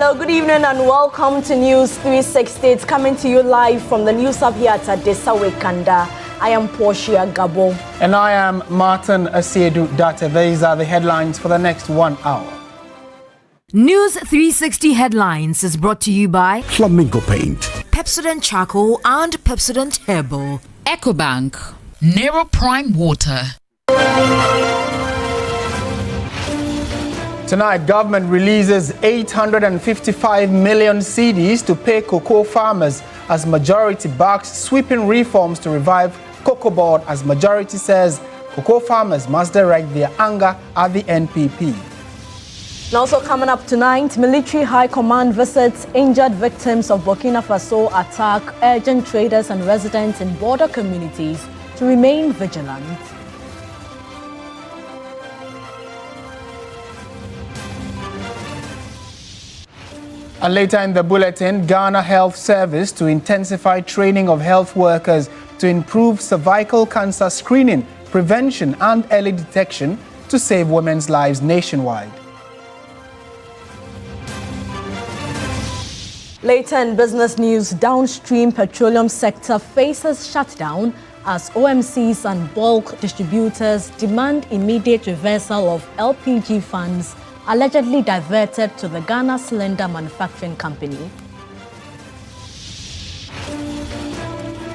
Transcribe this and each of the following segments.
Hello, good evening and welcome to News 360. It's coming to you live from the news hub here at Adesawe Kanda. I am Portia Gabo. And I am Martin Asiedu Date. These are the headlines for the next 1 hour. News 360 headlines is brought to you by Flamingo Paint, Pepsodent Charcoal and Pepsodent Herbal, EcoBank, Nero Prime Water. Tonight, government releases 855 million cedis to pay cocoa farmers as majority backs sweeping reforms to revive COCOBOD as majority says cocoa farmers must direct their anger at the NPP. And also coming up tonight, military high command visits injured victims of Burkina Faso attack, urging traders and residents in border communities to remain vigilant. And later in the bulletin, Ghana Health Service to intensify training of health workers to improve cervical cancer screening, prevention and early detection to save women's lives nationwide. Later in business news, downstream petroleum sector faces shutdown as OMCs and bulk distributors demand immediate reversal of LPG funds allegedly diverted to the Ghana Cylinder Manufacturing Company.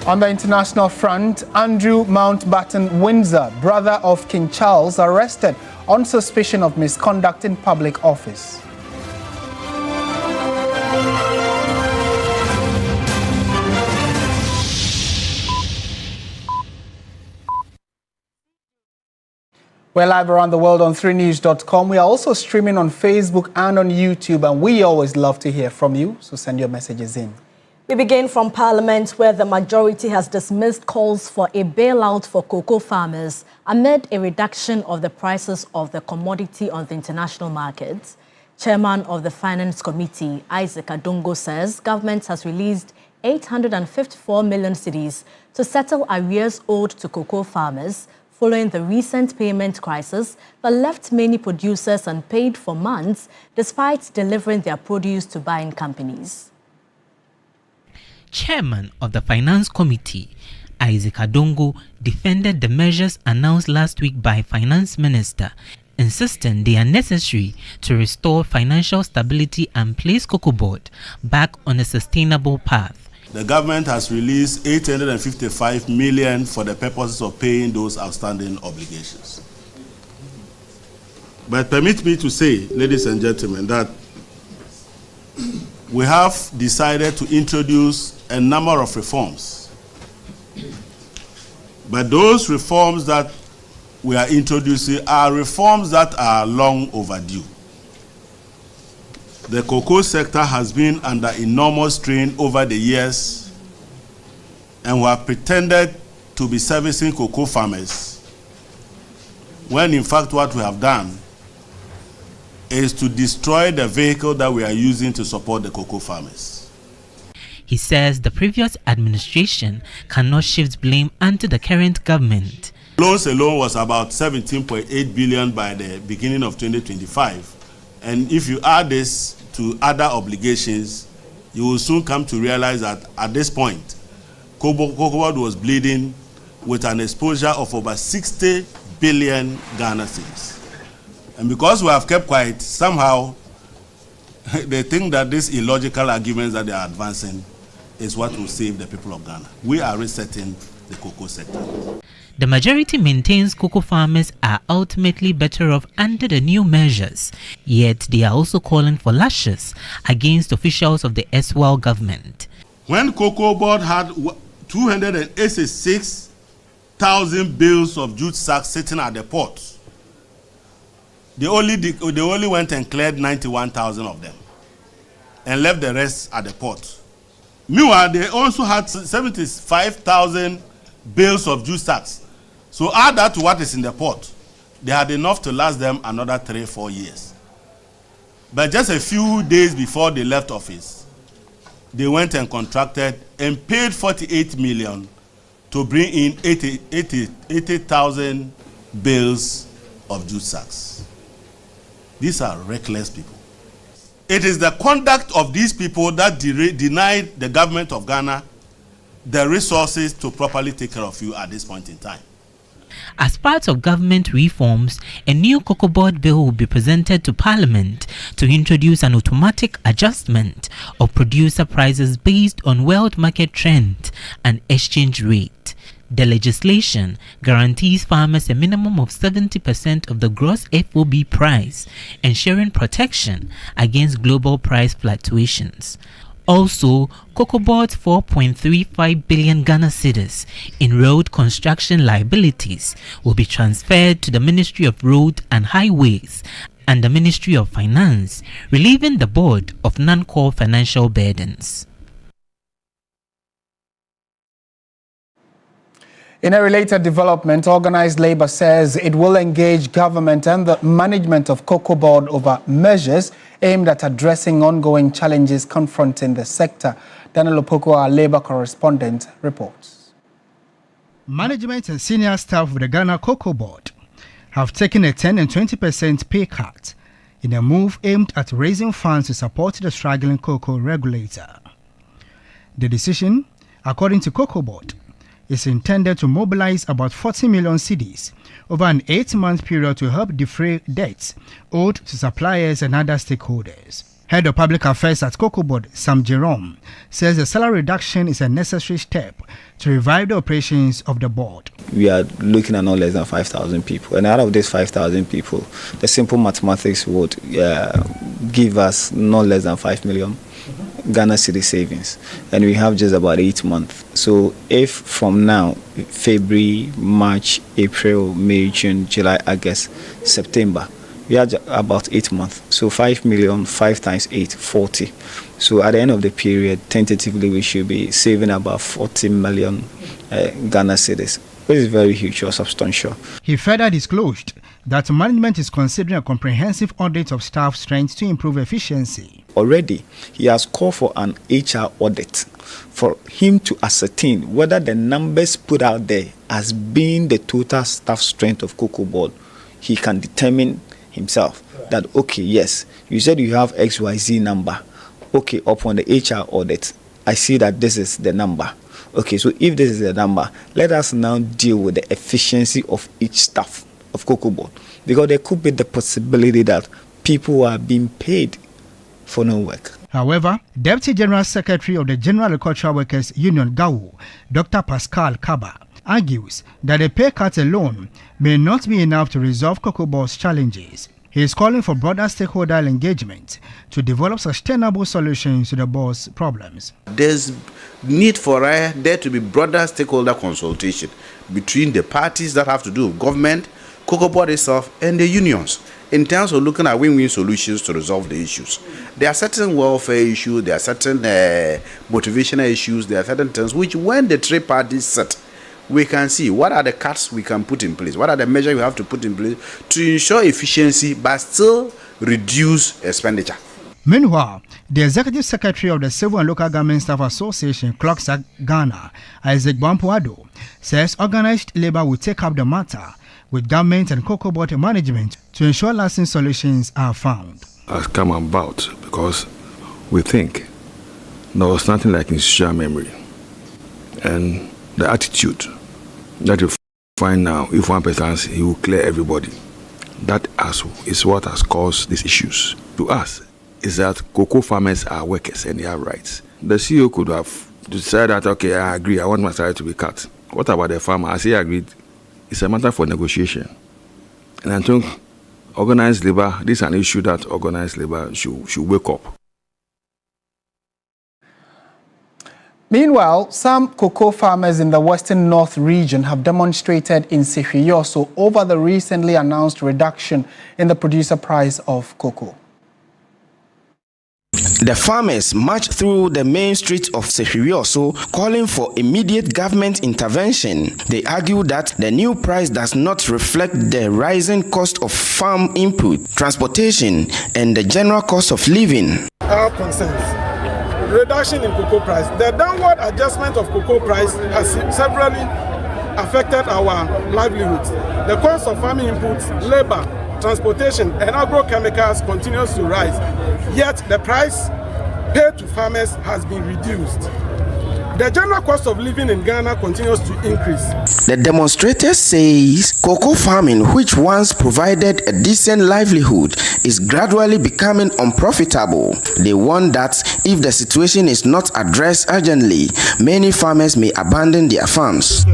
On the international front, Andrew Mountbatten Windsor, brother of King Charles, arrested on suspicion of misconduct in public office. We're live around the world on 3news.com. We are also streaming on Facebook and on YouTube, and we always love to hear from you, so send your messages in. We begin from Parliament, where the majority has dismissed calls for a bailout for cocoa farmers amid a reduction of the prices of the commodity on the international markets. Chairman of the Finance Committee, Isaac Adongo, says government has released 854 million cedis to settle arrears owed to cocoa farmers following the recent payment crisis that left many producers unpaid for months despite delivering their produce to buying companies. Chairman of the Finance Committee, Isaac Adongo, defended the measures announced last week by Finance Minister, insisting they are necessary to restore financial stability and place COCOBOD back on a sustainable path. The government has released 855 million for the purposes of paying those outstanding obligations. But permit me to say, ladies and gentlemen, that we have decided to introduce a number of reforms. But those reforms that we are introducing are reforms that are long overdue. The cocoa sector has been under enormous strain over the years, and we have pretended to be servicing cocoa farmers, when in fact what we have done is to destroy the vehicle that we are using to support the cocoa farmers. He says the previous administration cannot shift blame onto the current government. Loans alone was about 17.8 billion by the beginning of 2025. And if you add this to other obligations, you will soon come to realize that at this point, COCOBOD was bleeding with an exposure of over 60 billion Ghana cedis. And because we have kept quiet, somehow they think that these illogical arguments that they are advancing is what will save the people of Ghana. We are resetting the cocoa sector. The majority maintains cocoa farmers are ultimately better off under the new measures, yet they are also calling for lashes against officials of the SWL government. When COCOBOD had 286,000 bales of jute sacks sitting at the port, they only went and cleared 91,000 of them and left the rest at the port. Meanwhile, they also had 75,000 bales of jute sacks. So add that to what is in the port. They had enough to last them another 3-4 years. But just a few days before they left office, they went and contracted and paid 48 million to bring in 80,000 bales of jute sacks. These are reckless people. It is the conduct of these people that denied the government of Ghana the resources to properly take care of you at this point in time. As part of government reforms, a new COCOBOD bill will be presented to Parliament to introduce an automatic adjustment of producer prices based on world market trend and exchange rate. The legislation guarantees farmers a minimum of 70% of the gross FOB price, ensuring protection against global price fluctuations. Also, COCOBOD's 4.35 billion Ghana cedis in road construction liabilities will be transferred to the Ministry of Road and Highways and the Ministry of Finance, relieving the board of non-core financial burdens. In a related development, organized labor says it will engage government and the management of COCOBOD over measures aimed at addressing ongoing challenges confronting the sector. Daniel Opoko, our labor correspondent, reports. Management and senior staff of the Ghana COCOBOD have taken a 10 and 20% pay cut in a move aimed at raising funds to support the struggling cocoa regulator. The decision, according to COCOBOD, is intended to mobilize about 40 million cedis over an 8-month period to help defray debts owed to suppliers and other stakeholders. Head of Public Affairs at COCOBOD, Sam Jerome, says the salary reduction is a necessary step to revive the operations of the board. We are looking at no less than 5,000 people. And out of these 5,000 people, the simple mathematics would give us no less than 5 million Ghana cedi savings. And we have just about 8 months. So if from now, February, March, April, May, June, July, August, September, we have about 8 months. So 5 million, 5 times 8, 40. So at the end of the period, tentatively, we should be saving about 40 million Ghana cedis, which is very huge or substantial. He further disclosed that management is considering a comprehensive audit of staff strength to improve efficiency. Already, he has called for an HR audit for him to ascertain whether the numbers put out there as being the total staff strength of COCOBOD, he can determine himself that, okay, yes, you said you have XYZ number. Okay, upon the HR audit, I see that this is the number. Okay, so if this is the number, let us now deal with the efficiency of each staff of COCOBOD, because there could be the possibility that people are being paid for no work. However, Deputy General Secretary of the General Agricultural Workers Union, GAWU, Dr. Pascal Kaba, argues that a pay cut alone may not be enough to resolve COCOBOD's challenges. He is calling for broader stakeholder engagement to develop sustainable solutions to the board's problems. There's need for there to be broader stakeholder consultation between the parties that have to do with government, COCOBOD itself, and the unions, in terms of looking at win-win solutions to resolve the issues. There are certain welfare issues, there are certain motivational issues, there are certain things which, when the three parties sit, we can see what are the cuts we can put in place, what are the measures we have to put in place to ensure efficiency but still reduce expenditure. Meanwhile, the Executive Secretary of the Civil and Local Government Staff Association, CLOCSAC Ghana, Isaac Bampuado, says organized labor will take up the matter with government and COCOBOD management to ensure lasting solutions are found. Has come about because we think there was nothing like institutional memory, and the attitude that you find now, if one person, he will clear everybody. That is what has caused these issues. To us, is that cocoa farmers are workers and they have rights. The CEO could have decided that, okay, I agree, I want my salary to be cut. What about the farmer? As he agreed, it's a matter for negotiation. And I think organized labor, this is an issue that organized labor should wake up. Meanwhile, some cocoa farmers in the Western North region have demonstrated in Sihwiyoso over the recently announced reduction in the producer price of cocoa. The farmers marched through the main streets of Sihwiyoso calling for immediate government intervention. They argue that the new price does not reflect the rising cost of farm input, transportation, and the general cost of living. Our concerns. Reduction in cocoa price. The downward adjustment of cocoa price has severely affected our livelihoods. The cost of farming inputs, labor, transportation, and agrochemicals continues to rise. Yet the price paid to farmers has been reduced. The general cost of living in Ghana continues to increase. The demonstrators says cocoa farming, which once provided a decent livelihood, is gradually becoming unprofitable. They warn that if the situation is not addressed urgently, many farmers may abandon their farms.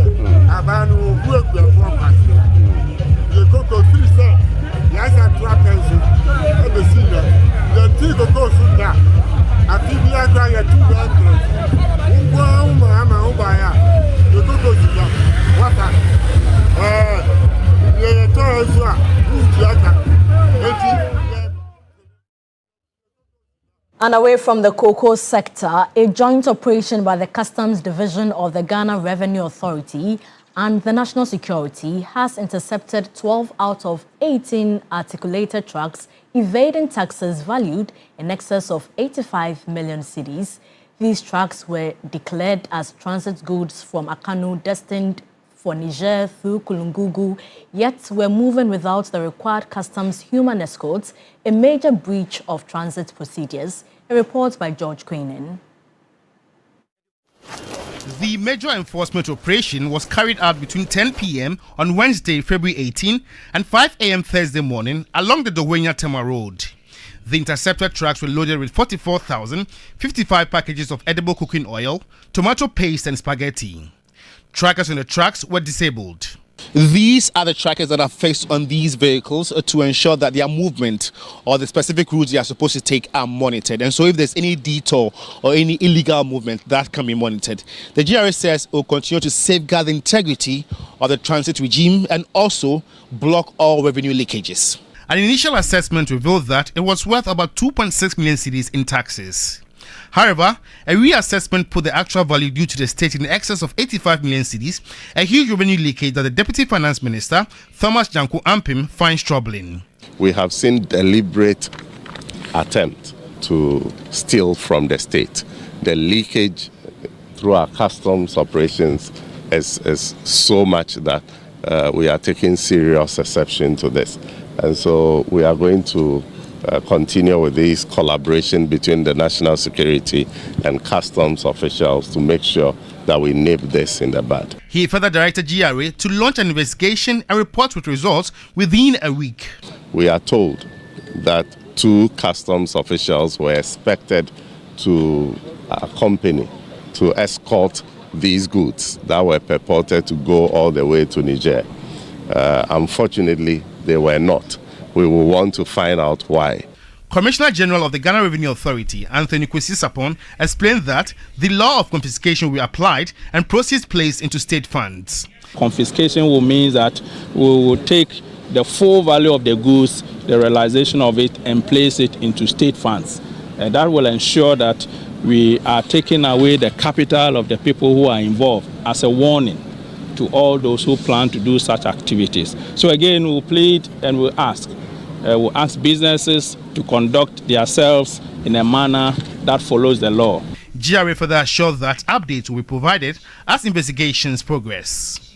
And away from the cocoa sector, a joint operation by the Customs Division of the Ghana Revenue Authority and the National Security has intercepted 12 out of 18 articulated trucks evading taxes valued in excess of 85 million cedis. These trucks were declared as transit goods from Akanu destined for Niger through Kulungugu, yet were moving without the required customs human escorts, a major breach of transit procedures. A report by George Queenan. The major enforcement operation was carried out between 10 p.m. on Wednesday, February 18 and 5 a.m. Thursday morning along the Dowenya-Tema Road. The intercepted trucks were loaded with 44,055 packages of edible cooking oil, tomato paste and spaghetti. Trackers on the trucks were disabled. These are the trackers that are fixed on these vehicles to ensure that their movement or the specific routes they are supposed to take are monitored. And so if there's any detour or any illegal movement, that can be monitored. The GRA says it will continue to safeguard the integrity of the transit regime and also block all revenue leakages. An initial assessment revealed that it was worth about 2.6 million cedis in taxes. However, a reassessment put the actual value due to the state in excess of 85 million cedis, a huge revenue leakage that the Deputy Finance Minister, Thomas Janko Ampim, finds troubling. We have seen deliberate attempt to steal from the state. The leakage through our customs operations is so much that we are taking serious exception to this. And so we are going to continue with this collaboration between the national security and customs officials to make sure that we nip this in the bud. He further directed GRA to launch an investigation and report with results within a week. We are told that 2 customs officials were expected to accompany, to escort these goods that were purported to go all the way to Niger. Unfortunately, they were not. We will want to find out why. Commissioner General of the Ghana Revenue Authority, Anthony Kwesi Sapon, explained that the law of confiscation will be applied and proceeds placed into state funds. Confiscation will mean that we will take the full value of the goods, the realization of it, and place it into state funds. And that will ensure that we are taking away the capital of the people who are involved as a warning to all those who plan to do such activities. So again, we'll plead and we'll ask businesses to conduct themselves in a manner that follows the law. GRA further assured that updates will be provided as investigations progress.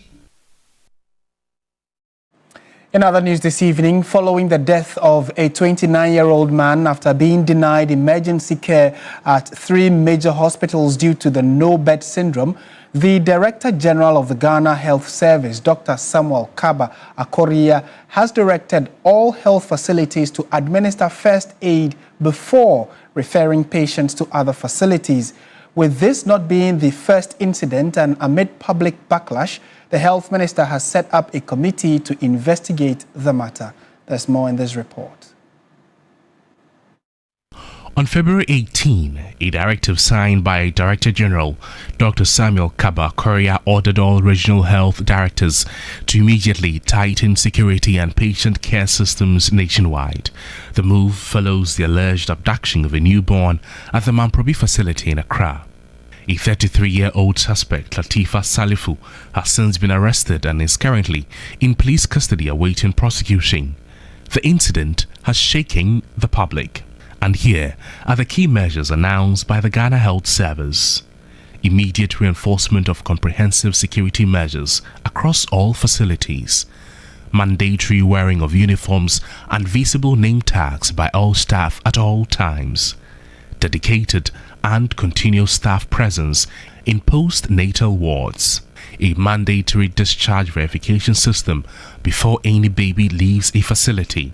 In other news this evening, following the death of a 29-year-old man after being denied emergency care at 3 major hospitals due to the no-bed syndrome, the Director General of the Ghana Health Service, Dr. Samuel Kaba Akoria, has directed all health facilities to administer first aid before referring patients to other facilities. With this not being the first incident and amid public backlash, the Health Minister has set up a committee to investigate the matter. There's more in this report. On February 18, a directive signed by Director General Dr. Samuel Kaba Akoria ordered all regional health directors to immediately tighten security and patient care systems nationwide. The move follows the alleged abduction of a newborn at the Mamprobi facility in Accra. A 33-year-old suspect, Latifa Salifu, has since been arrested and is currently in police custody awaiting prosecution. The incident has shaken the public. And here are the key measures announced by the Ghana Health Service. Immediate reinforcement of comprehensive security measures across all facilities. mandatory wearing of uniforms and visible name tags by all staff at all times, dedicated and continuous staff presence in postnatal wards, a mandatory discharge verification system before any baby leaves a facility,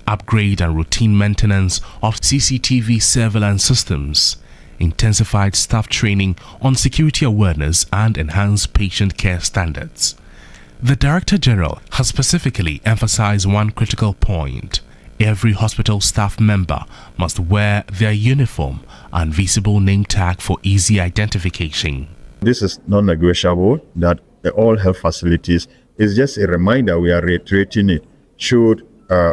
upgrade and routine maintenance of CCTV surveillance systems, intensified staff training on security awareness and enhanced patient care standards. The Director General has specifically emphasized one critical point. Every hospital staff member must wear their uniform and visible name tag for easy identification. This is non-negotiable that all health facilities is just a reminder, we are reiterating it, should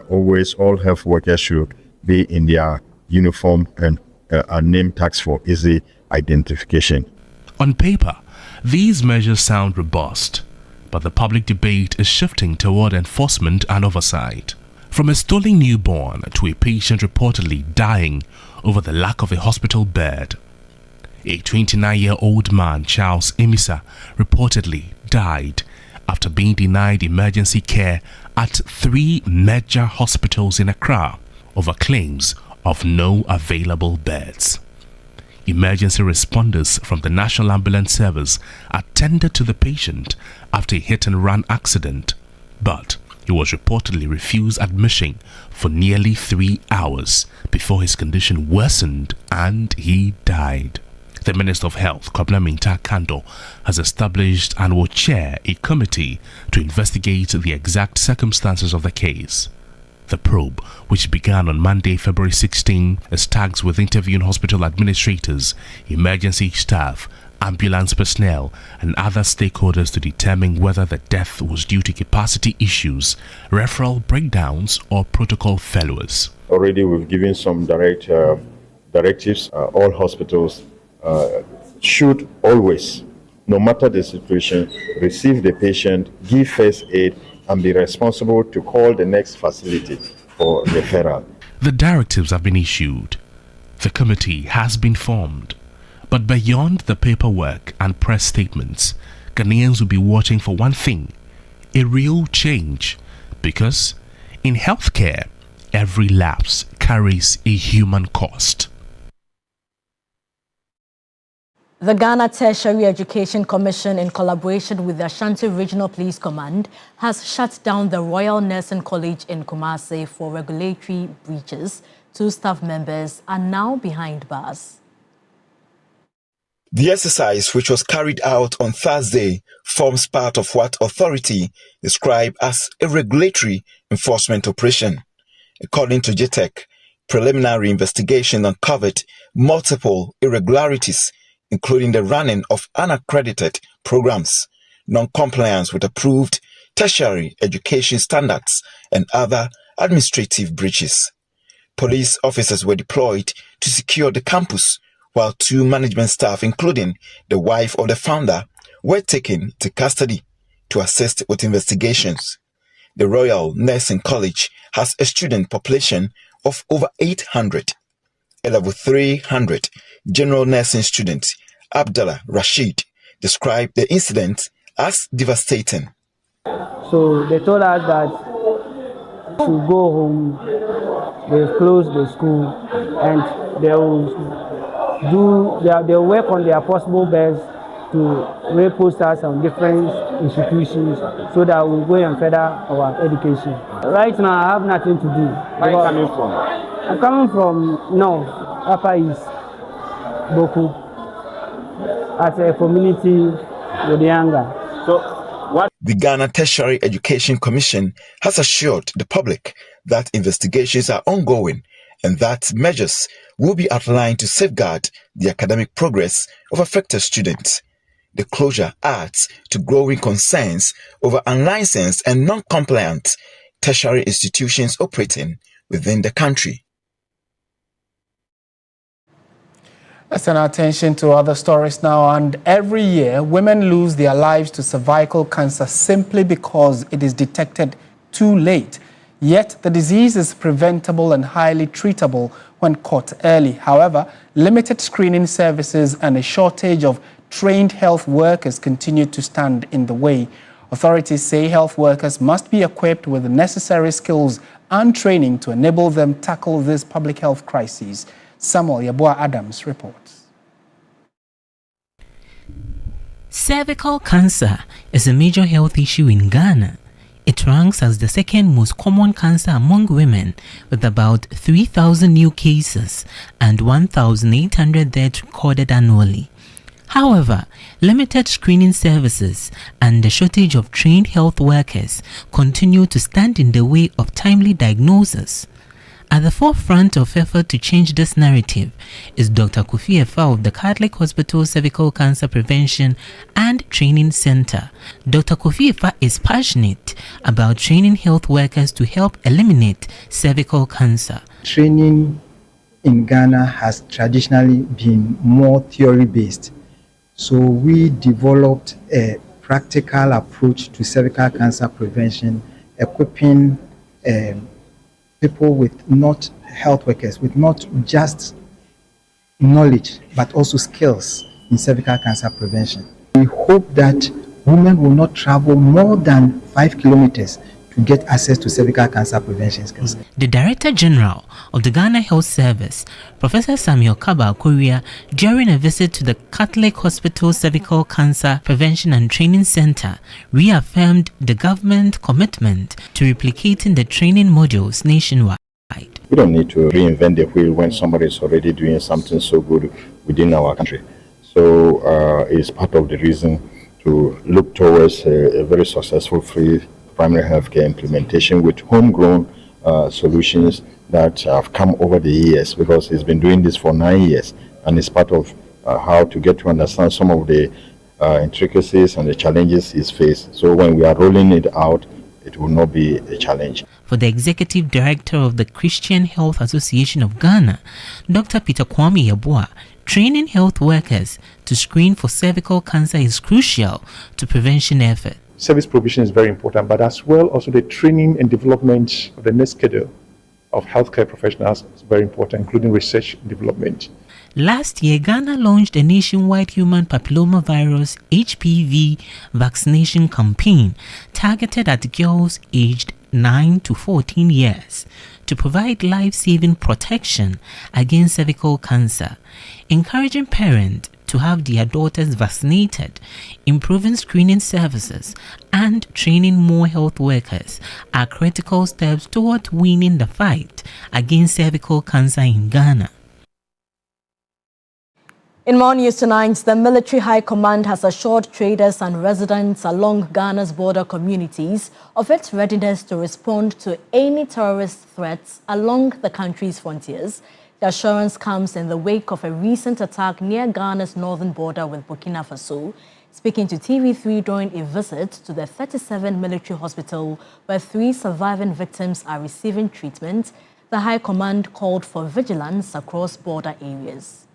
always all health workers should be in their uniform and name tags for easy identification. On paper, these measures sound robust, but the public debate is shifting toward enforcement and oversight. From a stolen newborn to a patient reportedly dying over the lack of a hospital bed. A 29-year-old man, Charles Emisa, reportedly died after being denied emergency care at 3 major hospitals in Accra over claims of no available beds. Emergency responders from the National Ambulance Service attended to the patient after a hit-and-run accident, but he was reportedly refused admission for nearly 3 hours before his condition worsened and he died. The Minister of Health, Parliamentary, has established and will chair a committee to investigate the exact circumstances of the case. The probe, which began on Monday, February 16, is tasked with interviewing hospital administrators, emergency staff, ambulance personnel, and other stakeholders to determine whether the death was due to capacity issues, referral breakdowns, or protocol failures. Already we've given some directives. All hospitals should always, no matter the situation, receive the patient, give first aid, and be responsible to call the next facility for referral. The directives have been issued. The committee has been formed. But beyond the paperwork and press statements, Ghanaians will be watching for one thing, a real change. Because in healthcare, every lapse carries a human cost. The Ghana Tertiary Education Commission, in collaboration with the Ashanti Regional Police Command, has shut down the Royal Nursing College in Kumasi for regulatory breaches. 2 staff members are now behind bars. The exercise, which was carried out on Thursday, forms part of what authority described as a regulatory enforcement operation. According to JTEC, preliminary investigation uncovered multiple irregularities, including the running of unaccredited programs, non-compliance with approved tertiary education standards, and other administrative breaches. Police officers were deployed to secure the campus, while 2 management staff, including the wife of the founder, were taken to custody to assist with investigations. The Royal Nursing College has a student population of over 800. A level 300 general nursing student, Abdullah Rashid, described the incident as devastating. So they told us that to go home, they've closed the school, and they'll work on their possible best to repost us on different institutions so that we'll go and further our education. Right now, I have nothing to do. Where are you coming from? I'm coming from North, Upper East, Boku, at a community with younger. The Ghana Tertiary Education Commission has assured the public that investigations are ongoing and that measures will be outlined to safeguard the academic progress of affected students. The closure adds to growing concerns over unlicensed and non-compliant tertiary institutions operating within the country. Let's turn our attention to other stories now. And every year, women lose their lives to cervical cancer simply because it is detected too late. Yet, the disease is preventable and highly treatable when caught early. However, limited screening services and a shortage of trained health workers continue to stand in the way. Authorities say health workers must be equipped with the necessary skills and training to enable them tackle this public health crisis. Samuel Yeboah Adams reports. Cervical cancer is a major health issue in Ghana. It ranks as the second most common cancer among women, with about 3,000 new cases and 1,800 deaths recorded annually. However, limited screening services and the shortage of trained health workers continue to stand in the way of timely diagnosis. At the forefront of effort to change this narrative is Dr. Kofi Efa of the Catholic Hospital Cervical Cancer Prevention and Training Center. Dr. Kofi Efa is passionate about training health workers to help eliminate cervical cancer. Training in Ghana has traditionally been more theory-based. So we developed a practical approach to cervical cancer prevention, equipping people with not health workers, with not just knowledge, but also skills in cervical cancer prevention. We hope that women will not travel more than 5 kilometers to get access to cervical cancer prevention skills. The Director General of the Ghana Health Service, Professor Samuel Kaba Korea, during a visit to the Catholic Hospital Cervical Cancer Prevention and Training Center, reaffirmed the government commitment to replicating the training modules nationwide. We don't need to reinvent the wheel when somebody is already doing something so good within our country. So it's part of the reason to look towards a very successful free primary healthcare implementation with homegrown solutions that have come over the years, because he's been doing this for 9 years, and it's part of how to get to understand some of the intricacies and the challenges he's faced. So when we are rolling it out, it will not be a challenge. For the Executive Director of the Christian Health Association of Ghana, Dr. Peter Kwame Yeboah, training health workers to screen for cervical cancer is crucial to prevention efforts. Service provision is very important, but as well also the training and development of the next schedule of healthcare professionals is very important, including research and development. Last year, Ghana launched a nationwide human papillomavirus HPV vaccination campaign targeted at girls aged 9 to 14 years to provide life-saving protection against cervical cancer, encouraging parents to have their daughters vaccinated, improving screening services, and training more health workers are critical steps toward winning the fight against cervical cancer in Ghana. In more news tonight, the Military High Command has assured traders and residents along Ghana's border communities of its readiness to respond to any terrorist threats along the country's frontiers. The assurance comes in the wake of a recent attack near Ghana's northern border with Burkina Faso. Speaking to TV3 during a visit to the 37 military hospital where 3 surviving victims are receiving treatment, the High Command called for vigilance across border areas.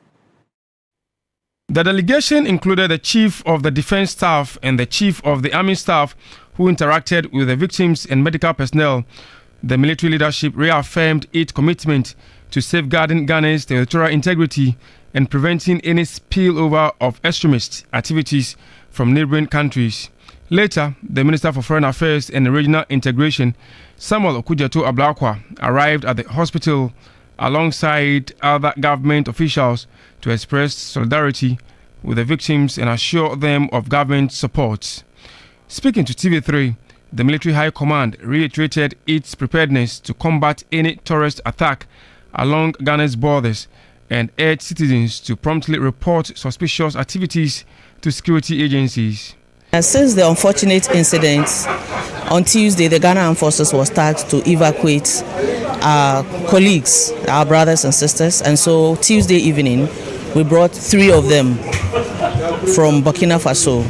The delegation included the Chief of the Defense Staff and the Chief of the Army Staff who interacted with the victims and medical personnel. The military leadership reaffirmed its commitment to safeguarding Ghana's territorial integrity and preventing any spillover of extremist activities from neighboring countries. Later, the Minister for Foreign Affairs and Regional Integration, Samuel Okudzeto-Ablakwa, arrived at the hospital alongside other government officials to express solidarity with the victims and assure them of government support. Speaking to TV3, the Military High Command reiterated its preparedness to combat any terrorist attack along Ghana's borders and urged citizens to promptly report suspicious activities to security agencies. Since the unfortunate incidents, on Tuesday, the Ghana Armed Forces was tasked to evacuate our colleagues, our brothers and sisters, and so Tuesday evening, we brought 3 of them from Burkina Faso.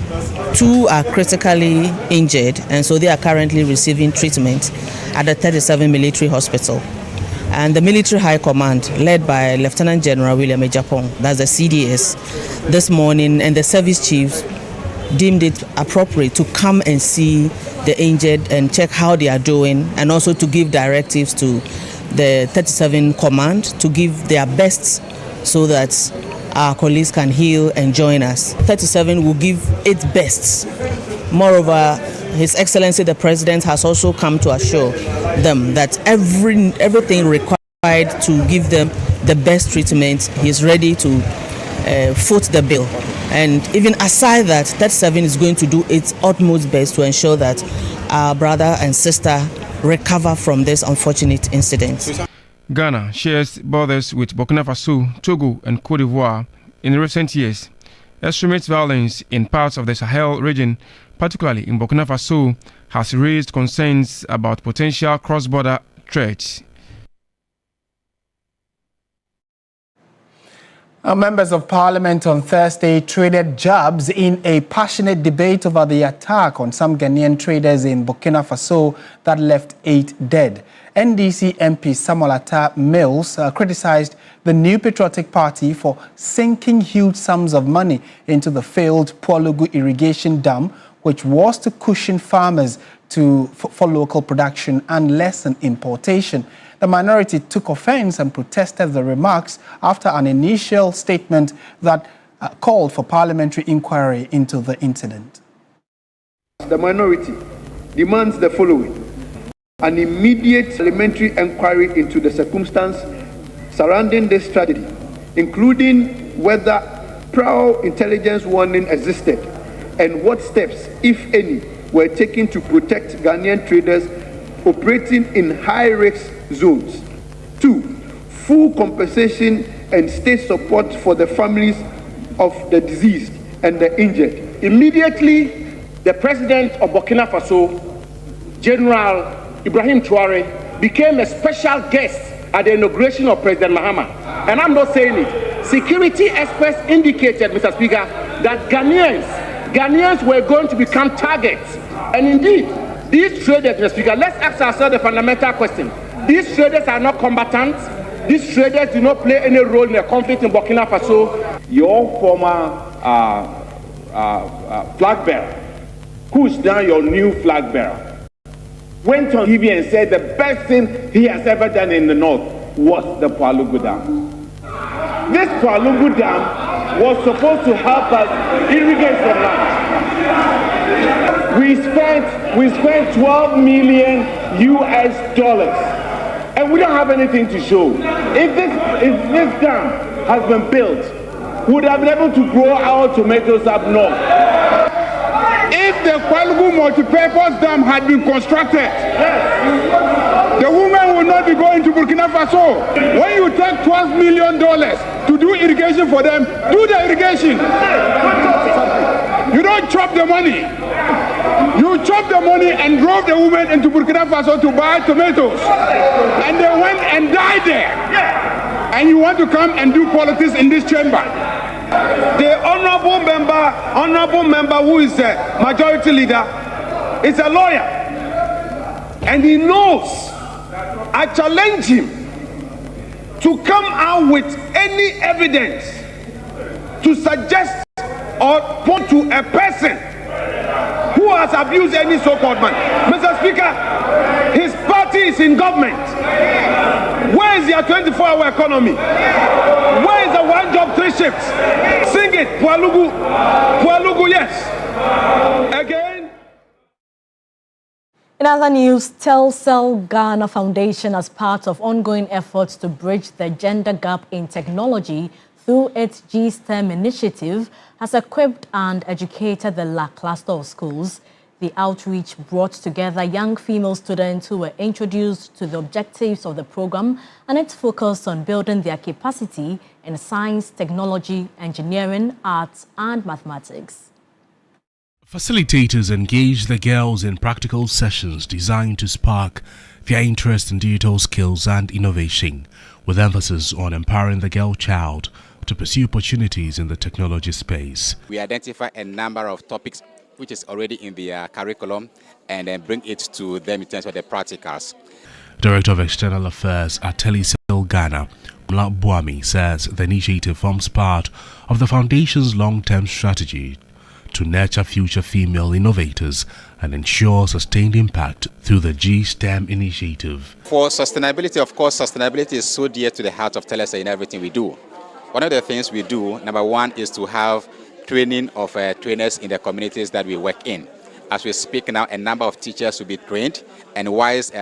2 are critically injured, and so they are currently receiving treatment at the 37 military hospital. And the Military High Command, led by Lieutenant General William Ejapong, that's the CDS, this morning, and the service chiefs deemed it appropriate to come and see the injured and check how they are doing, and also to give directives to the 37 Command to give their best so that our colleagues can heal and join us. 37 will give its best. Moreover, His Excellency the President has also come to assure them that everything required to give them the best treatment, he's ready to foot the bill. And even aside that, 37 is going to do its utmost best to ensure that our brother and sister recover from this unfortunate incident. Ghana shares borders with Burkina Faso, Togo, and Cote d'Ivoire. In recent years, extremist violence in parts of the Sahel region, particularly in Burkina Faso, has raised concerns about potential cross-border threats. Members of Parliament on Thursday traded jabs in a passionate debate over the attack on some Ghanaian traders in Burkina Faso that left 8 dead. NDC MP Samuel Atta Mills criticized the New Patriotic Party for sinking huge sums of money into the failed Pualugu irrigation dam, which was to cushion farmers for local production and lessen importation. The minority took offense and protested the remarks after an initial statement that called for parliamentary inquiry into the incident. The minority demands the following: an immediate parliamentary inquiry into the circumstance surrounding this tragedy, including whether prior intelligence warning existed and what steps, if any, were taken to protect Ghanaian traders operating in high-risk zones. 2, full compensation and state support for the families of the deceased and the injured. Immediately, the president of Burkina Faso, General Ibrahim Traoré, became a special guest at the inauguration of President Mahama. And I'm not saying it. Security experts indicated, Mr. Speaker, that Ghanaians were going to become targets. And indeed, these traders, Mr. Speaker, let's ask ourselves the fundamental question. These traders are not combatants. These traders do not play any role in the conflict in Burkina Faso. Your former flag bearer, who is now your new flag bearer, went on TV and said the best thing he has ever done in the north was the Pualugu Dam. This Pualugu Dam was supposed to help us irrigate the land. We spent $12 million US, and we don't have anything to show. If this dam has been built, we would have been able to grow our tomatoes up north. If the Pualugu multipurpose dam had been constructed, the women would not be going to Burkina Faso. When you take $12 million to do irrigation for them, do the irrigation. You don't chop the money. You chop the money and drove the women into Burkina Faso to buy tomatoes. And they went and died there. And you want to come and do politics in this chamber. The honorable member who is a majority leader is a lawyer. And he knows. I challenge him to come out with any evidence to suggest or point to a person who has abused any so-called man. Mr. Speaker, his party is in government. Where is their 24-hour economy? Where is the one job, 3 shifts? Sing it, Pualugu. Pualugu, yes. Again. In other news, Telcel Ghana Foundation, as part of ongoing efforts to bridge the gender gap in technology through its GSTEM initiative, has equipped and educated the La cluster of schools. The outreach brought together young female students who were introduced to the objectives of the program and its focus on building their capacity in science, technology, engineering, arts, and mathematics. Facilitators engaged the girls in practical sessions designed to spark their interest in digital skills and innovation, with emphasis on empowering the girl child to pursue opportunities in the technology space. We identify a number of topics which is already in the curriculum and then bring it to them in terms of the practicals. Director of External Affairs at Telcel Ghana, Mla Buami, says the initiative forms part of the Foundation's long-term strategy to nurture future female innovators and ensure sustained impact through the GSTEM initiative. For sustainability, of course, sustainability is so dear to the heart of Telcel in everything we do. One of the things we do, number one, is to have training of trainers in the communities that we work in. As we speak now, a number of teachers will be trained, and whilst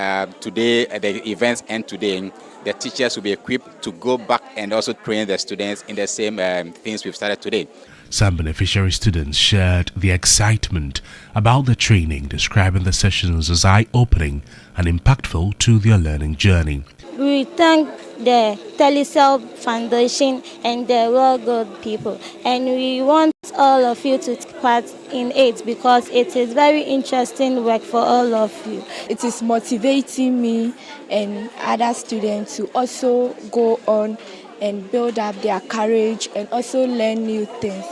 today, the events end today, the teachers will be equipped to go back and also train the students in the same things we've started today. Some beneficiary students shared the excitement about the training, describing the sessions as eye-opening and impactful to their learning journey. We thank the Telecel Foundation and the World Gold people, and we want all of you to take part in it because it is very interesting work for all of you. It is motivating me and other students to also go on and build up their courage and also learn new things.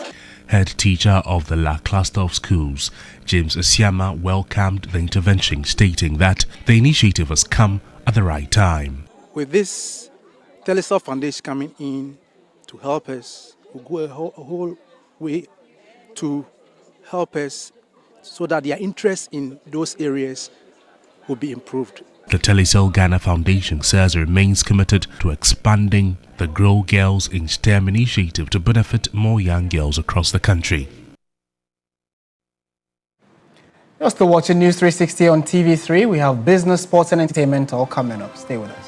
Head teacher of the La Cluster of Schools, James Asiama, welcomed the intervention, stating that the initiative has come at the right time. With this Telecel Foundation coming in to help us, we'll go a whole way to help us so that their interest in those areas will be improved. The Telecel Ghana Foundation says it remains committed to expanding the Grow Girls in STEM initiative to benefit more young girls across the country. You're still watching News360 on TV3. We have business, sports and entertainment all coming up. Stay with us.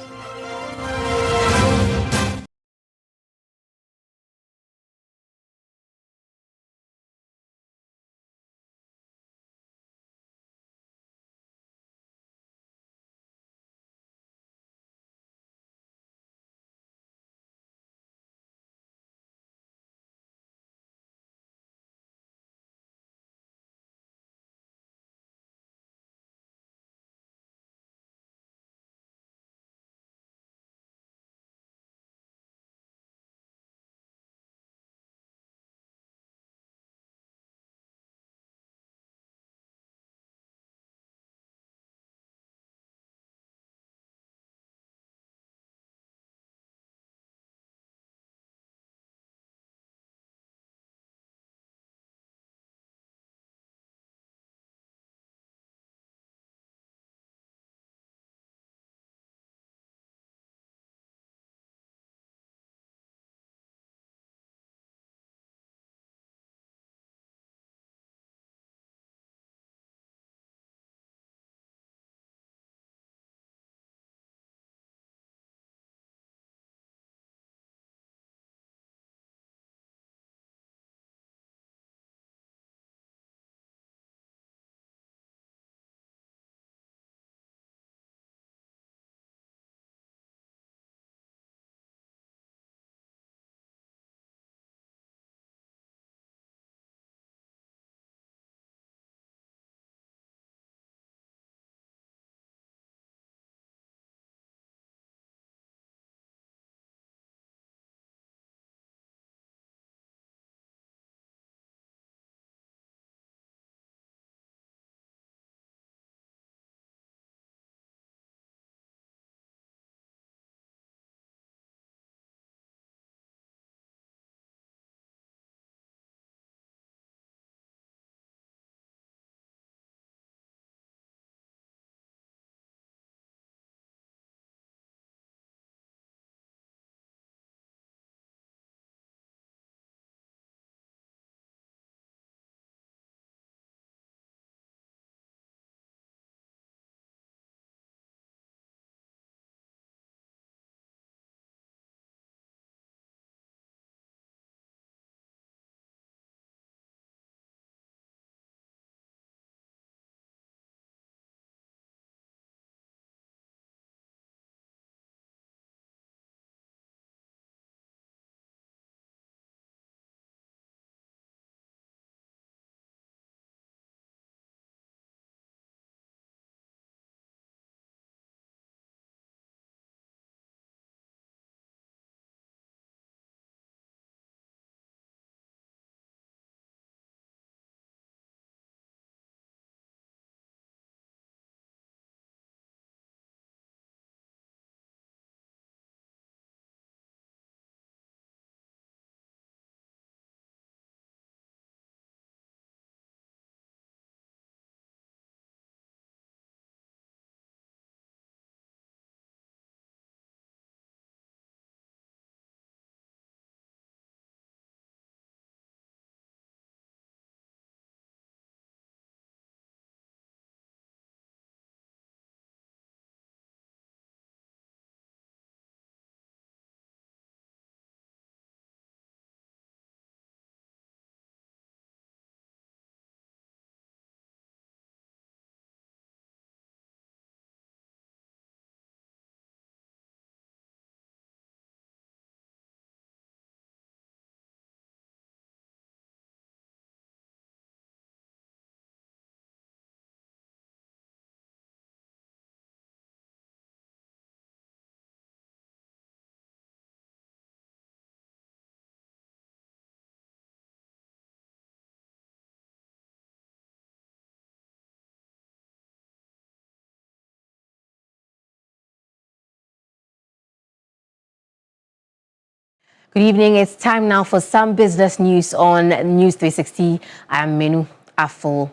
Good evening. It's time now for some business news on News360. I'm Menu Aful.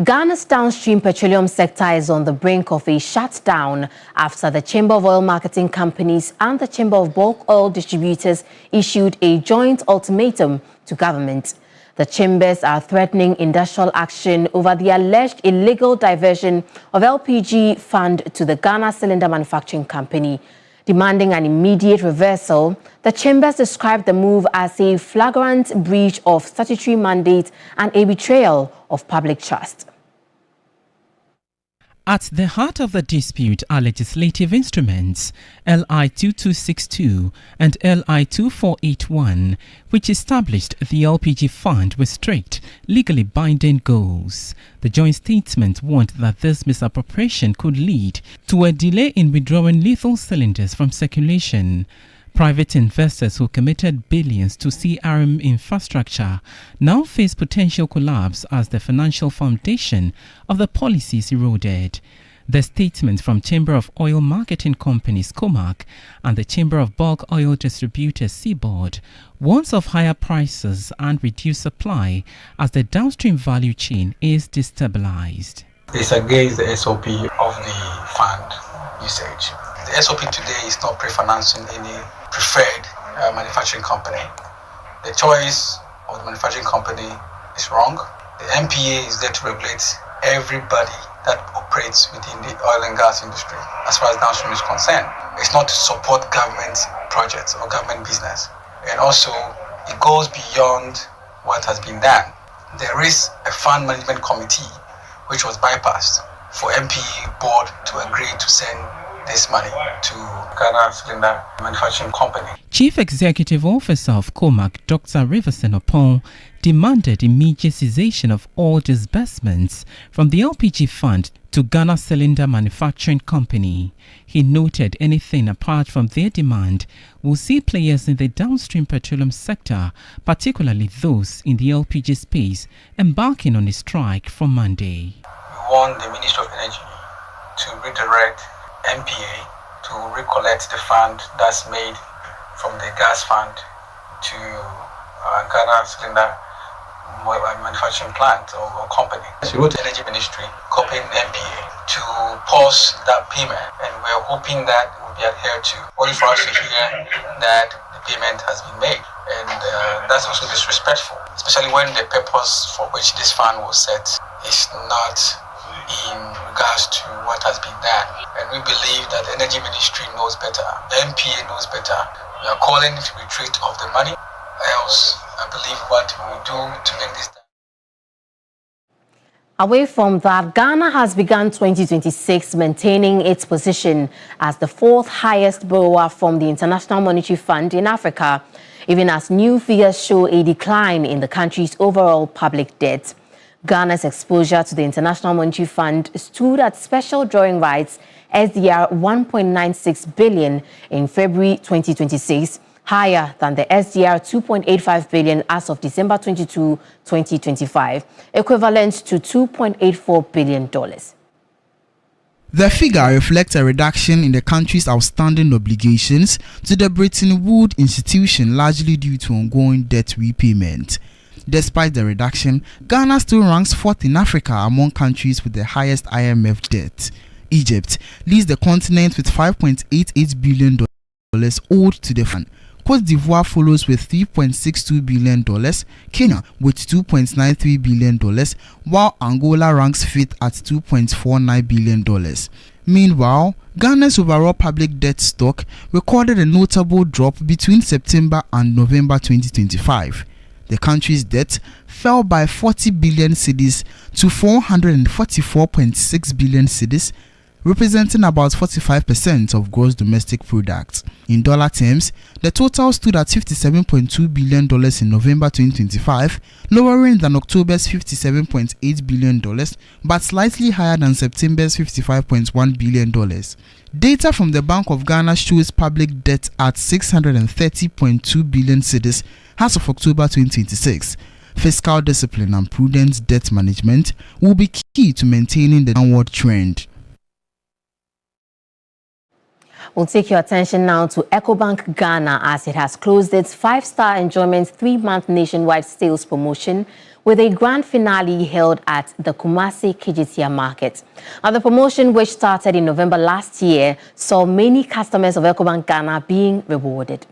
Ghana's downstream petroleum sector is on the brink of a shutdown after the Chamber of Oil Marketing Companies and the Chamber of Bulk Oil Distributors issued a joint ultimatum to government. The chambers are threatening industrial action over the alleged illegal diversion of LPG fund to the Ghana Cylinder Manufacturing Company. Demanding an immediate reversal, the chambers described the move as a flagrant breach of statutory mandate and a betrayal of public trust. At the heart of the dispute are legislative instruments LI 2262 and LI 2481, which established the LPG fund with strict, legally binding goals. The joint statement warned that this misappropriation could lead to a delay in withdrawing lethal cylinders from circulation. Private investors who committed billions to CRM infrastructure now face potential collapse as the financial foundation of the policies eroded. The statement from Chamber of Oil Marketing Companies COMAC and the Chamber of Bulk Oil Distributors COCOBOD warns of higher prices and reduced supply as the downstream value chain is destabilized. It's against the SOP of the fund usage. The SOP today is not pre-financing any preferred manufacturing company. The choice of the manufacturing company is wrong. The MPA is there to regulate everybody that operates within the oil and gas industry as far as downstream is concerned. It's not to support government projects or government business. And also, it goes beyond what has been done. There is a fund management committee which was bypassed for MPA board to agree to send this money to Ghana Cylinder Manufacturing Company. Chief Executive Officer of COMAC, Dr. Riverson Opon, demanded immediate cessation of all disbursements from the LPG fund to Ghana Cylinder Manufacturing Company. He noted anything apart from their demand will see players in the downstream petroleum sector, particularly those in the LPG space, embarking on a strike from Monday. We want the Ministry of Energy to redirect MPA to recollect the fund that's made from the gas fund to Ghana Cylinder Manufacturing Plant or company. So we wrote to the Energy Ministry copying MPA to pause that payment, and we're hoping that it will be adhered to. Only for us to hear that the payment has been made, and that's also disrespectful, especially when the purpose for which this fund was set is not in regards to what has been done. And we believe that the Energy Ministry knows better, the MPA knows better. We are calling for retreat of the money, else I believe what we will do to make this done. Away from that, Ghana has begun 2026 maintaining its position as the fourth highest borrower from the International Monetary Fund in Africa, even as new figures show a decline in the country's overall public debt. Ghana's exposure to the International Monetary Fund stood at special drawing rights SDR 1.96 billion in February 2026, higher than the SDR 2.85 billion as of December 22, 2025, equivalent to $2.84 billion. The figure reflects a reduction in the country's outstanding obligations to the Bretton Woods institution, largely due to ongoing debt repayment. Despite the reduction, Ghana still ranks fourth in Africa among countries with the highest IMF debt. Egypt leads the continent with $5.88 billion owed to the fund. Cote d'Ivoire follows with $3.62 billion, Kenya with $2.93 billion, while Angola ranks fifth at $2.49 billion. Meanwhile, Ghana's overall public debt stock recorded a notable drop between September and November 2025. The country's debt fell by 40 billion cedis to 444.6 billion cedis, representing about 45% of gross domestic product. In dollar terms, the total stood at $57.2 billion in November 2025, lowering than October's $57.8 billion, but slightly higher than September's $55.1 billion. Data from the Bank of Ghana shows public debt at 630.2 billion cedis as of October 2026. Fiscal discipline and prudent debt management will be key to maintaining the downward trend. We'll take your attention now to EcoBank Ghana as it has closed its 5-star enjoyment 3-month nationwide sales promotion with a grand finale held at the Kumasi Kijitia market. Now, the promotion, which started in November last year, saw many customers of EcoBank Ghana being rewarded.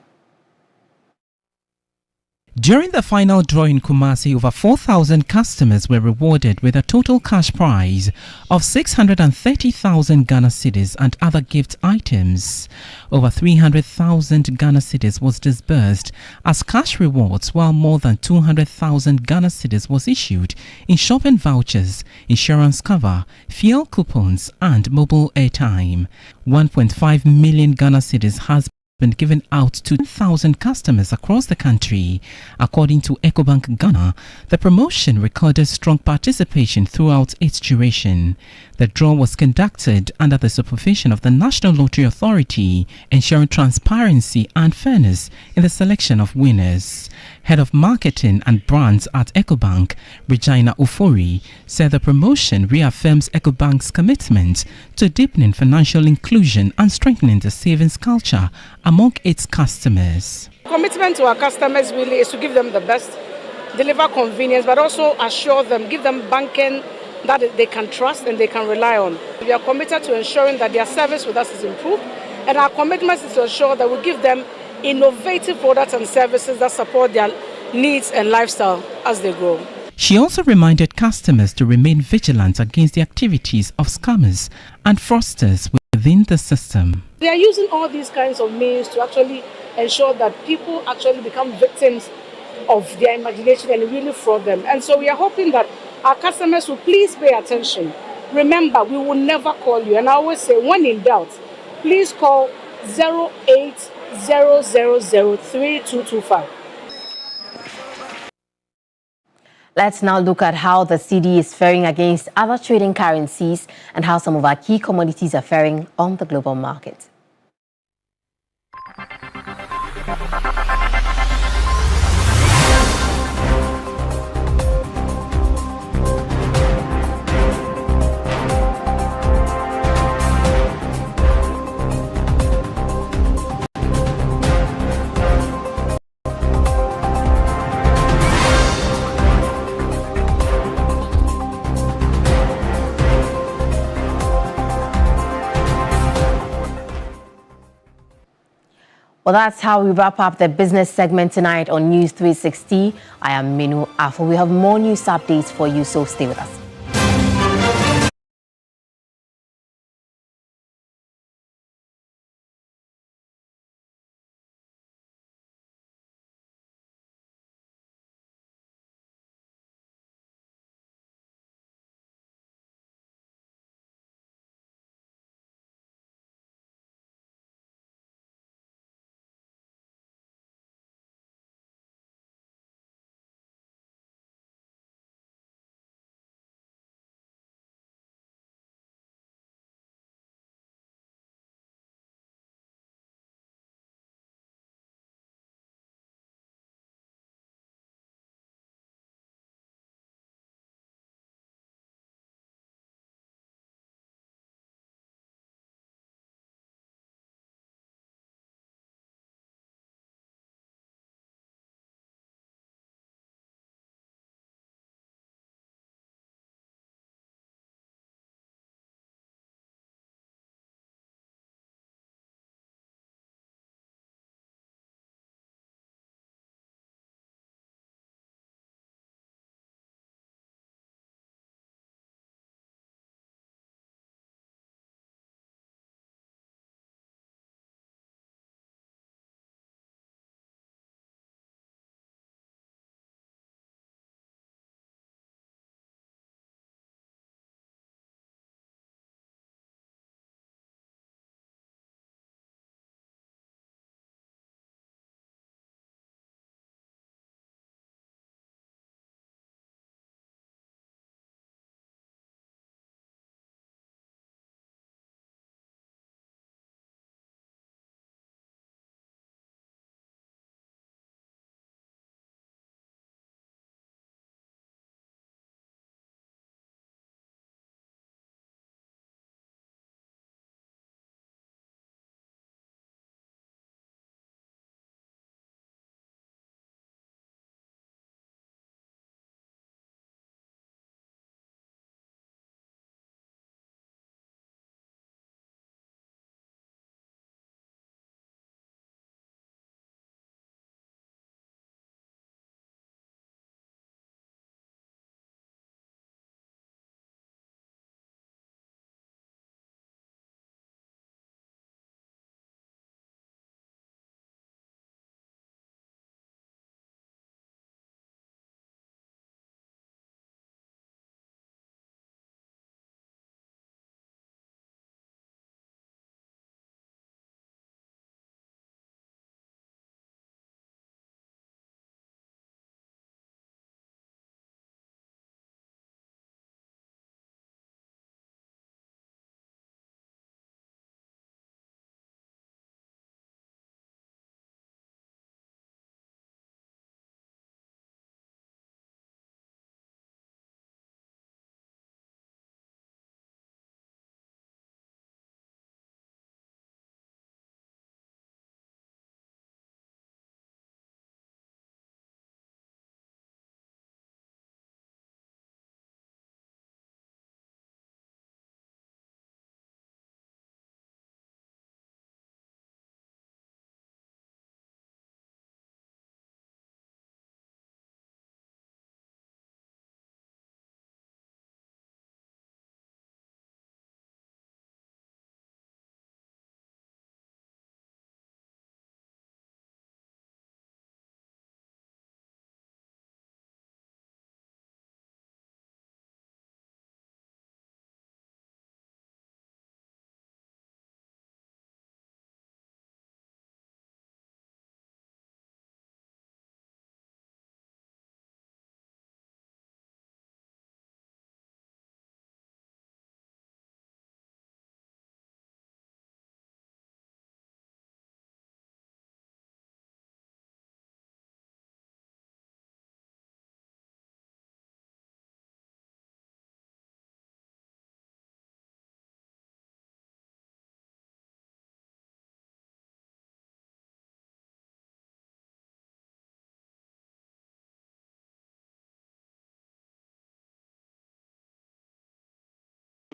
During the final draw in Kumasi, over 4,000 customers were rewarded with a total cash prize of 630,000 Ghana cedis and other gift items. Over 300,000 Ghana cedis was disbursed as cash rewards, while more than 200,000 Ghana cedis was issued in shopping vouchers, insurance cover, fuel coupons and mobile airtime. 1.5 million Ghana cedis has been given out to 1,000 customers across the country. According to EcoBank Ghana, the promotion recorded strong participation throughout its duration. The draw was conducted under the supervision of the National Lottery Authority, ensuring transparency and fairness in the selection of winners. Head of Marketing and Brands at EcoBank, Regina Ufori, said the promotion reaffirms EcoBank's commitment to deepening financial inclusion and strengthening the savings culture among its customers. Commitment to our customers really is to give them the best, deliver convenience, but also assure them, give them banking that they can trust and they can rely on. We are committed to ensuring that their service with us is improved, and our commitment is to ensure that we give them innovative products and services that support their needs and lifestyle as they grow. She also reminded customers to remain vigilant against the activities of scammers and fraudsters within the system. They are using all these kinds of means to actually ensure that people actually become victims of their imagination and really fraud them. And so we are hoping that our customers will please pay attention. Remember, we will never call you. And I always say, when in doubt, please call 080003225. Let's now look at how the cedi is faring against other trading currencies and how some of our key commodities are faring on the global market. Well, that's how we wrap up the business segment tonight on News 360. I am Menu Afo. We have more news updates for you, so stay with us.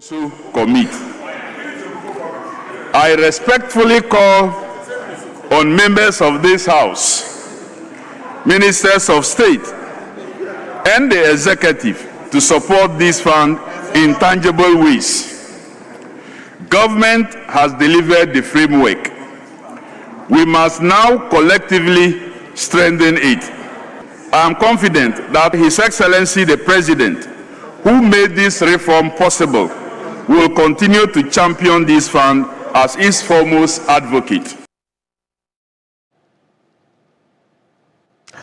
To commit. I respectfully call on members of this House, ministers of state, and the executive to support this fund in tangible ways. Government has delivered the framework. We must now collectively strengthen it. I am confident that His Excellency the President, who made this reform possible, will continue to champion this fund as its foremost advocate.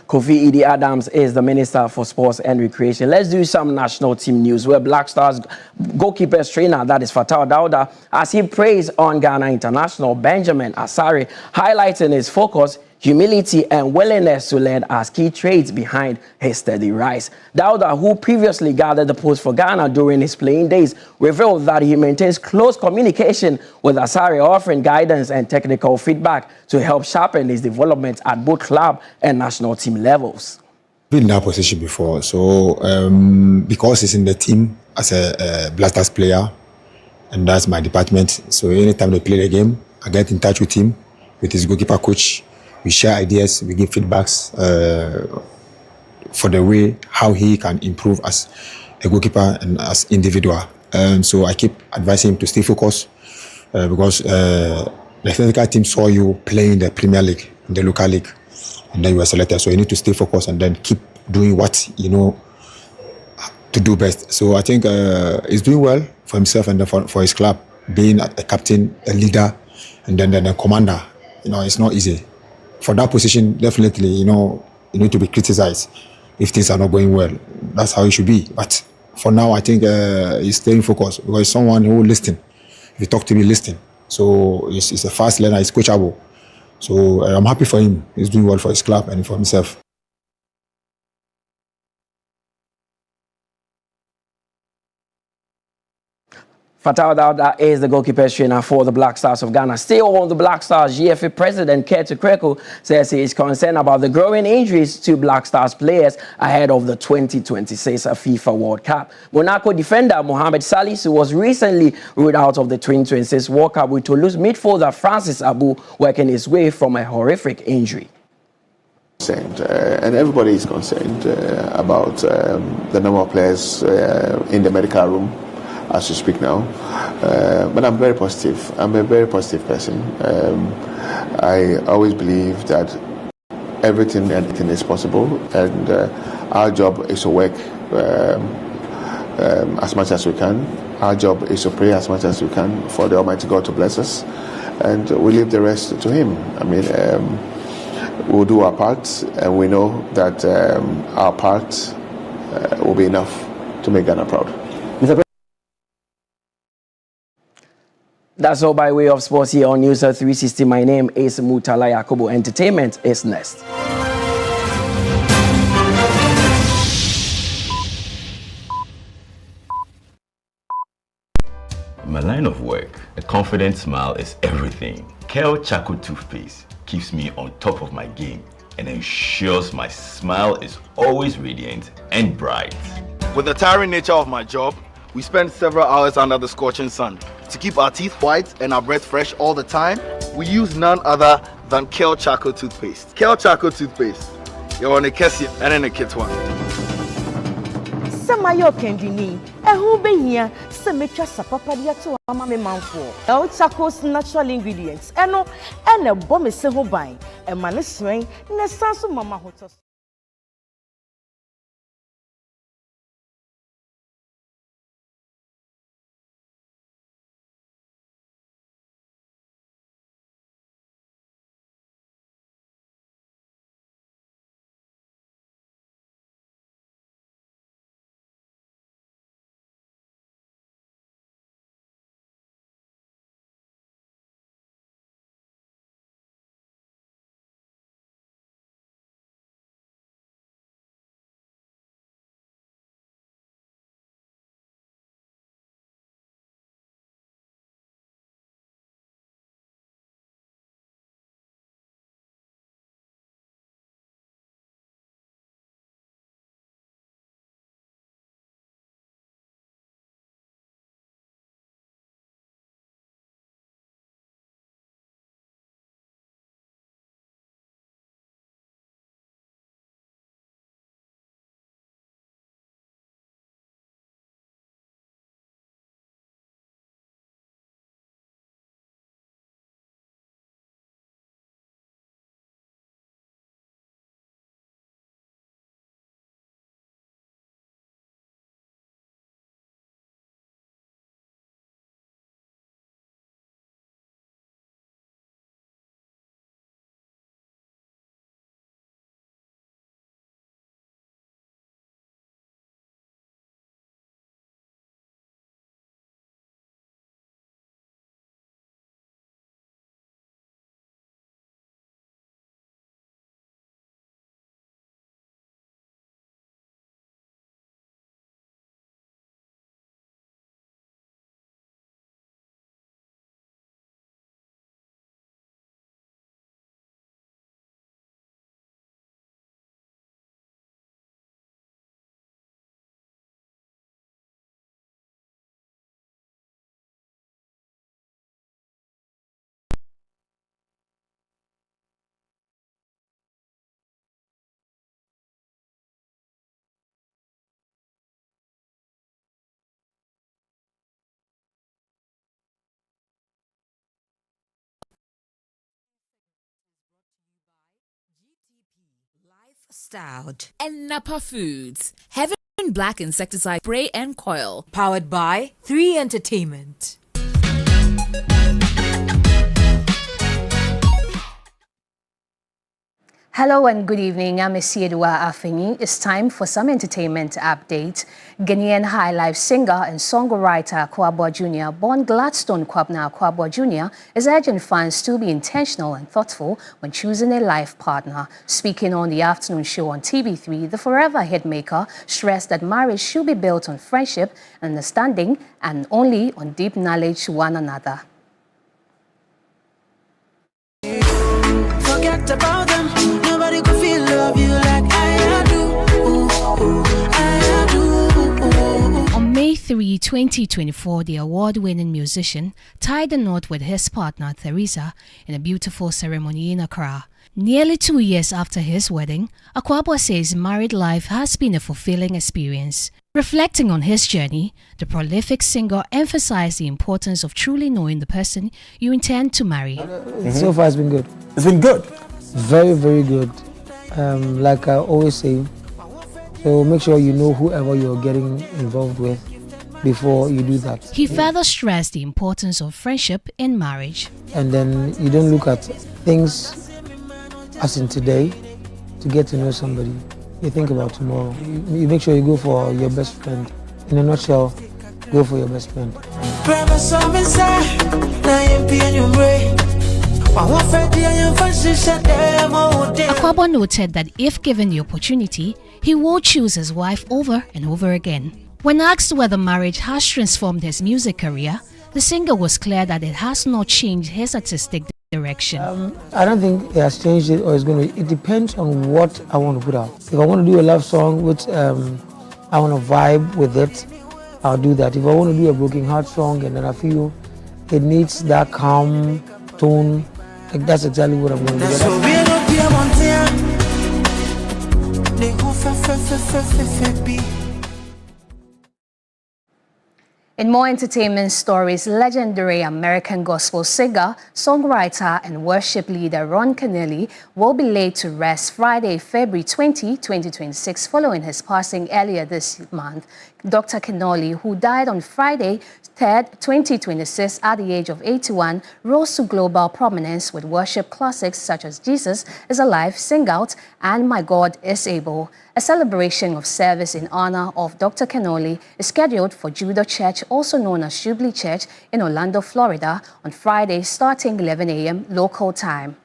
Kofi Idi Adams is the Minister for Sports and Recreation. Let's do some national team news where Black Stars goalkeepers trainer, that is Fatal Dauda, as he praised on Ghana International Benjamin Asare, highlighting his focus, humility and willingness to learn as key traits behind his steady rise. Dauda, who previously gathered the post for Ghana during his playing days, revealed that he maintains close communication with Asare, offering guidance and technical feedback to help sharpen his development at both club and national team levels. Been in that position before, so because he's in the team as a Black Stars player, and that's my department, so anytime they play the game, I get in touch with him, with his goalkeeper coach. We share ideas, we give feedbacks for the way how he can improve as a goalkeeper and as individual. So I keep advising him to stay focused because the technical team saw you playing the Premier League, the local league, and then you were selected. So you need to stay focused and then keep doing what you know to do best. So I think he's doing well for himself and for his club, being a captain, a leader, and then a commander. You know, it's not easy. For that position, definitely, you know, you need to be criticized if things are not going well. That's how it should be. But for now, I think he's staying focused because he's someone who will listen. If you talk to me, listen. So he's a fast learner, he's coachable. So I'm happy for him. He's doing well for his club and for himself. Fatal Dauda is the goalkeeper trainer for the Black Stars of Ghana. Still on the Black Stars, GFA President Ketu Kreko says he is concerned about the growing injuries to Black Stars players ahead of the 2026 FIFA World Cup. Monaco defender Mohamed Salisu was recently ruled out of the 2026 World Cup with Toulouse midfielder Francis Abu working his way from a horrific injury. And everybody is concerned about the number of players in the medical room as we speak now, but I'm very positive. I'm a very positive person. I always believe that everything and anything is possible, and our job is to work as much as we can. Our job is to pray as much as we can for the Almighty God to bless us, and we leave the rest to Him. I mean, we'll do our part, and we know that our part will be enough to make Ghana proud. That's all by way of sports here on News360. My name is Mutala Yakubu. Entertainment is next. In my line of work, a confident smile is everything. Kale Charcoal Toothpaste keeps me on top of my game and ensures my smile is always radiant and bright. With the tiring nature of my job, we spend several hours under the scorching sun. To keep our teeth white and our breath fresh all the time, we use none other than Kale Charcoal Toothpaste. Kale Charcoal Toothpaste. You're on a Kessie and in a kit one. Samayo Kendini, who be here, Semetra Sapapadia to Amame Manfo. El Charcoal's natural ingredients, and a bomb is several buying, and manis swing, Nesansu Mama Hotos. Styled. And Napa Foods. Heaven Black Insecticide Spray and Coil. Powered by 3 Entertainment. Hello and good evening. I'm Esiedua Afeni. It's time for some entertainment update. Ghanaian high life singer and songwriter COCOBOD Jr., born Gladstone Kwabna COCOBOD Jr., is urging fans to be intentional and thoughtful when choosing a life partner. Speaking on the afternoon show on TV3, the forever hitmaker stressed that marriage should be built on friendship, understanding, and only on deep knowledge to one another. Forget about them. Nobody could feel love you like I do. I do. On May 3, 2024, the award-winning musician tied the knot with his partner Theresa in a beautiful ceremony in Accra. Nearly 2 years after his wedding, COCOBOD says married life has been a fulfilling experience. Reflecting on his journey, the prolific singer emphasized the importance of truly knowing the person you intend to marry. So far it's been good. It's been good? Very, very good. Like I always say, so make sure you know whoever you're getting involved with before you do that. He further stressed the importance of friendship in marriage. And then you don't look at things as in today to get to know somebody. You think about tomorrow. You make sure you go for your best friend. In a nutshell, go for your best friend. COCOBOD noted that if given the opportunity, he will choose his wife over and over again. When asked whether marriage has transformed his music career, the singer was clear that it has not changed his artistic direction. I don't think it has changed it or it's going to. It depends on what I want to put out. If I want to do a love song which I want to vibe with it, I'll do that. If I want to do a broken heart song and then I feel it needs that calm tone, like that's exactly what I'm going to do. In more entertainment stories, legendary American gospel singer, songwriter, and worship leader Ron Kennedy will be laid to rest Friday, February 20, 2026, following his passing earlier this month. Dr. Kennedy, who died on Friday, 3rd, 2026, at the age of 81, rose to global prominence with worship classics such as Jesus is Alive, Sing Out, and My God is Able. A celebration of service in honor of Dr. Kennedy is scheduled for Judah Church, also known as Jubilee Church, in Orlando, Florida, on Friday, starting 11 a.m. local time.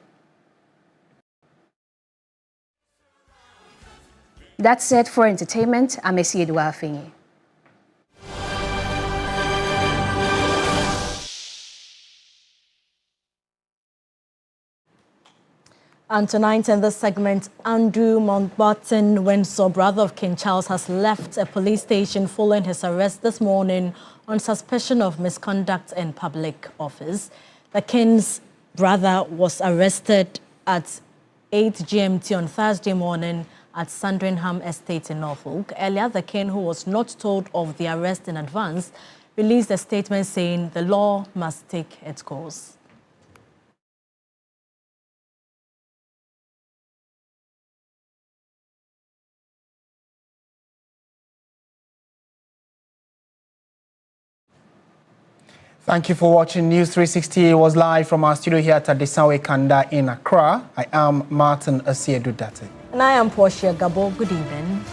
That's it for entertainment. I'm Esiedua Afeni. And tonight in this segment, Andrew Mountbatten Windsor, brother of King Charles, has left a police station following his arrest this morning on suspicion of misconduct in public office. The King's brother was arrested at 8 GMT on Thursday morning at Sandringham Estate in Norfolk. Earlier, the King, who was not told of the arrest in advance, released a statement saying the law must take its course. Thank you for watching News 360. It was live from our studio here at Adesawe Kanda in Accra. I am Martin Asiedu Date. And I am Portia Gabo. Good evening.